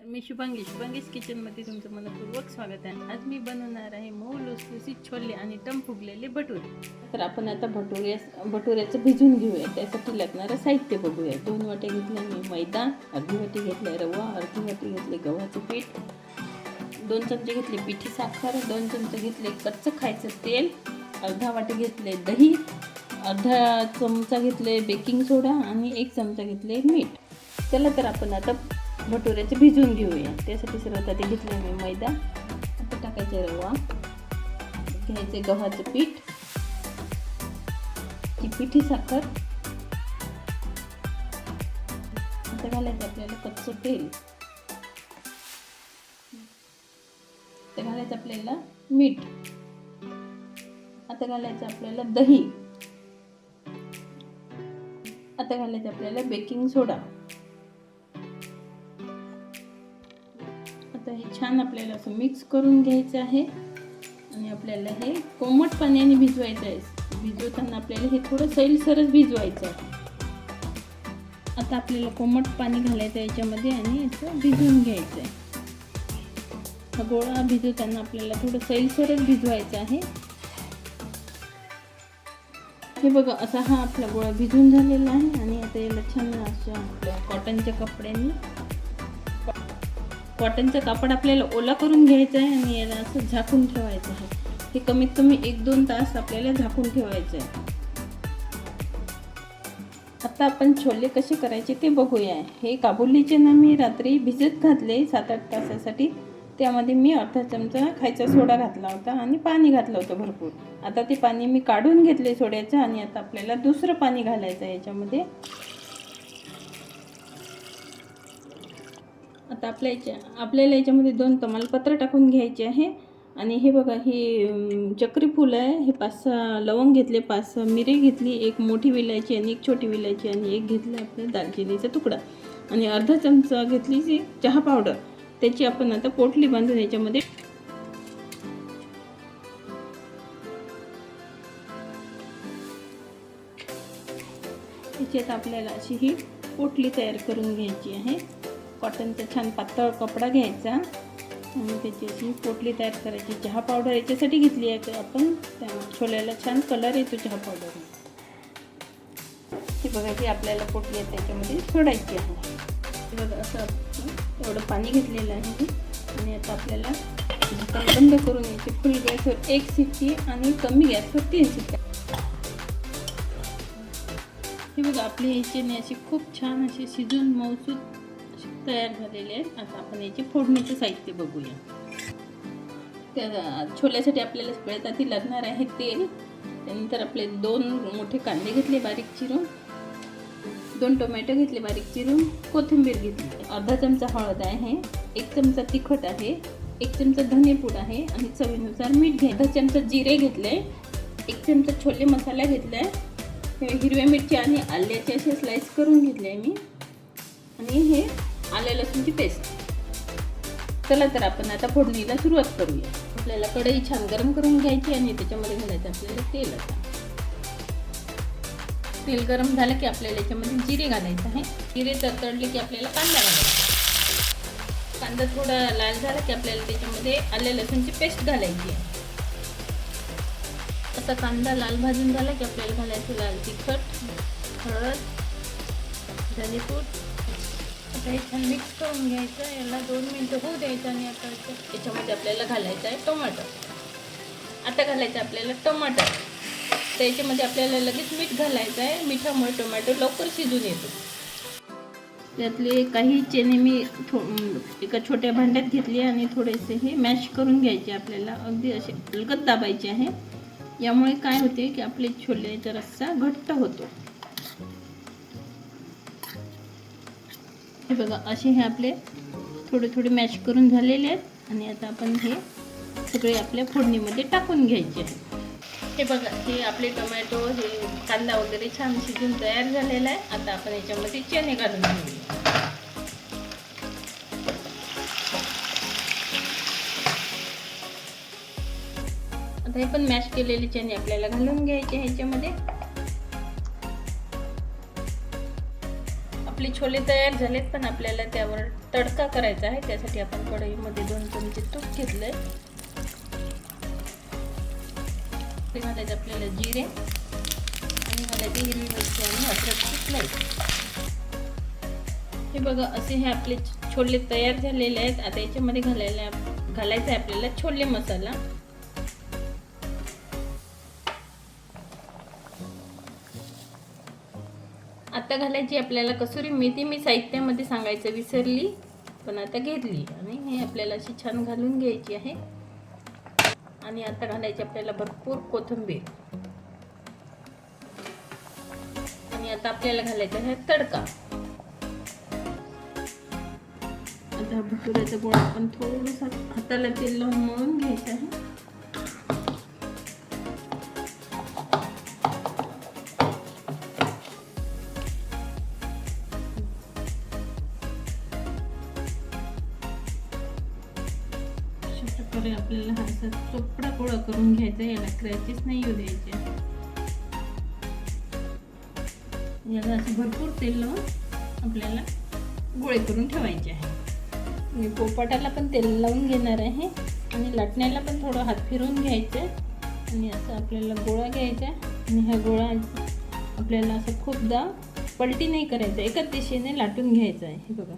नमस्कार, मी शुभांगीज किचनमध्ये तुमचं मनपूर्वक स्वागत आहे. आज मी बनवणार आहे मऊ लुसलुसीत छोले आणि टम फुगलेले भटुरे. तर आपण आता भटुऱ्याचं भिजून घेऊया. त्यासाठी लागणारं साहित्य बघूया. 2 वाटी घेतले मी मैदा, अर्धी वाटी घेतले रवा, अर्धी वाटी घेतले गव्हाचं पीठ, 2 चमचे घेतले पिठी साखर, 2 चमचे घेतले कच्चं खायचं तेल, अर्धा वाटी घेतले दही, अर्धा चमचा घेतले बेकिंग सोडा आणि 1 चमचा घेतले मीठ. चला तर आपण आता भटुऱ्याचे भिजवून घेऊया. त्यासाठी सर्वात आधी घेतले मी मैदा, आता टाकायचे रवा, घ्यायचे गव्हाचं पीठ, ती पिठी साखर, आता घालायचं आपल्याला कच्चं तेल, आता घालायचं आपल्याला मीठ, आता घालायचं आपल्याला दही, आता घालायचं आपल्याला बेकिंग सोडा. आता हे छान आपल्याला असं मिक्स करून घ्यायचं आहे आणि आपल्याला हे कोमट पाण्याने भिजवायचं आहे. भिजवताना आपल्याला हे थोडं सैलसरच भिजवायचं आहे. आता आपल्याला कोमट पाणी घालायचं आहे याच्यामध्ये आणि असं भिजवून घ्यायचं आहे. हा गोळा भिजवताना आपल्याला थोडं सैलसरच भिजवायचं आहे. हे बघा, असा हा आपला गोळा भिजून झालेला आहे आणि आता याला छान असं आपल्या कॉटनचं कापड आपल्याला ओला करून घ्यायचं आहे आणि याला असं झाकून ठेवायचं आहे. हे कमीत कमी 1-2 तास आपल्याला झाकून ठेवायचं आहे. आता आपण छोले कसे करायचे ते बघूया. हे काबुली चना मी रात्री भिजत घातले 7-8 तासासाठी. त्यामध्ये मी अर्धा चमचा खायचा सोडा घातला होता आणि पाणी घातलं होतं भरपूर. आता ते पाणी मी काढून घेतले सोड्याचं आणि आता आपल्याला दुसरं पाणी घालायचं आहे याच्यामध्ये. आता आपल्याला याच्यामध्ये 2 तमालपत्र टाकून घ्यायचे आहे आणि हे बघा, हे चक्री फूल आहे. हे 5-6 लवंग घेतले, 5-6 मिरी घेतली, 1 मोठी विलायची आणि 1 छोटी विलायची आणि 1 घेतला आपल्या दालचिनीचा तुकडा आणि अर्धा चमचा घेतली चहा पावडर. त्याची आपण आता पोटली बांधून याच्यामध्ये याच्यात आपल्याला अशी ही पोटली तयार करून घ्यायची आहे. कॉटनचा छान पातळ कपडा घ्यायचा आणि त्याची अशी पोटली तयार करायची. चहा पावडर याच्यासाठी घेतली आहे आपण, त्या छोल्याला छान कलर येतो चहा पावडर. हे बघा, ही आपल्याला पोटली आहे त्याच्यामध्ये सोडायची आहे. हे बघा, असं एवढं पाणी घेतलेलं आहे आणि आता आपल्याला बंद करून यायची. फुल गॅसवर 1 शिट्टी आणि कमी गॅसवर 3 शिट्ट्या. हे बघा, आपली याची अशी खूप छान अशी शिजून मऊसूत तयार झालेले आहेत. आता आपण याचे फोडणीचे साहित्य बघूया. त्या छोल्यासाठी आपल्याला सगळ्यात आधी लागणार आहे तेल. त्यानंतर आपले 2 मोठे कांदे घेतले बारीक चिरून, 2 टोमॅटो घेतले बारीक चिरून, कोथिंबीर घेतली, अर्धा चमचा हळद आहे, 1 चमचा तिखट आहे, 1 चमचा धनेपूड आहे आणि चवीनुसार मीठ घ्या. अर्धा चमचा जिरे घेतले, 1 चमचा छोले मसाला घेतलाय, हिरव्या मिरची आणि आल्याचे असे स्लाइस करून घेतले मी आणि हे आले लसूणची पेस्ट. चला तर आपण आता फोडणीला सुरुवात करूया. आपल्याला कढई छान गरम करून घ्यायची आणि त्याच्यामध्ये घालायचं आपल्याला तेल. तेल गरम झालं की आपल्याला याच्यामध्ये जिरे घालायचं आहे. जिरे तडतडले की आपल्याला कांदा घालायचा. कांदा थोडा लाल झाला की आपल्याला त्याच्यामध्ये आले लसूणची पेस्ट घालायची आहे. असा कांदा लाल भाजून झाला की आपल्याला घालायचं लाल तिखट, हळद, धनेपूड. आता हे छान मिक्स करून घ्यायचं. याला 2 मिनटं होऊ द्यायचं आणि आता याच्यामध्ये आपल्याला घालायचं आहे टोमॅटो. आता घालायचं आपल्याला टोमॅटो. तर याच्यामध्ये आपल्याला लगेच मीठ घालायचं आहे. मिठामुळे टोमॅटो लवकर शिजून येतो. त्यातले काही चणे मी एका छोट्या भांड्यात घेतली आणि थोडेसे हे मॅश करून घ्यायचे. आपल्याला अगदी असे हलकत दाबायचे आहे. यामुळे काय होते की आपले छोल्याचा रस्सा घट्ट होतो. हे बघा, असे हे आपले थोडे मॅश करून झालेले आहेत आणि आता आपण हे सगळे आपल्या फोडणीमध्ये टाकून घ्यायचे आहे. हे बघा, हे आपले टोमॅटो, हे कांदा वगैरे छान शिजून तयार झालेला आहे. आता आपण याच्यामध्ये चणे घालून घेऊया. आता हे पण मॅश केलेले चणे आपल्याला घालून घ्यायचे ह्याच्यामध्ये. आपले छोले तयार झालेत, पण आपल्याला त्यावर तडका करायचा आहे. त्यासाठी आपण कढईमध्ये 2 चमचे तूप घेतलंय. ते घालायचे आपल्याला जिरे आणि घालायची हिरवी मिरची आणि अद्रकची स्लाइस. हे बघा, असे हे आपले छोले तयार झालेले आहेत. आता याच्यामध्ये घालायचा आहे आपल्याला छोले मसाला. आता घालायची आपल्याला कसुरी मेथी. मी साहित्यामध्ये सांगायचं विसरली, पण आता घेतली. आणि हे आपल्याला अशी छान घालून घ्यायची आहे. आणि आता घालायची आपल्याला भरपूर कोथिंबीर. आणि आता आपल्याला घालायचा आहे तडका. आता भटुऱ्याचा गोळा आपण थोडंसं हाताला तेल लावून मळून घ्यायचं आहे. प्रकारे आपल्याला हा असा चोपडा गोळा करून घ्यायचा. याला क्रॅचेस नाही येऊ द्यायचे. याला असं भरपूर तेल लावून आपल्याला गोळे करून ठेवायचे आहे. मी पोपाटाला पण तेल लावून घेणार आहे आणि लाटण्याला पण थोडं हात फिरवून घ्यायचं. आणि असं आपल्याला गोळा घ्यायचा आणि हा गोळा आपल्याला असं खूपदा पलटी नाही करायचा, एकाच दिशेने लाटून घ्यायचा आहे. हे बघा,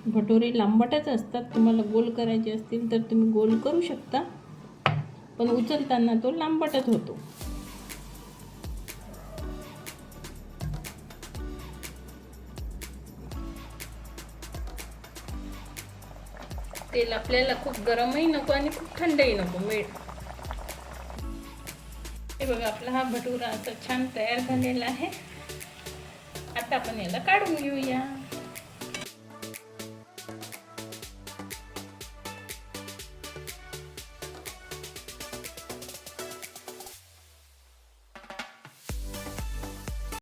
भटुरे लांबटच असतात. तुम्हाला गोल करायचे असतील तर तुम्ही गोल करू शकता, पण उचलताना तो लांबटच होतो. तेल आपल्याला खूप गरमही नको आणि खूप थंडही नको, हे बघा, आपला हा भटुरा असा छान तयार झालेला आहे. आता आपण याला काढून घेऊया.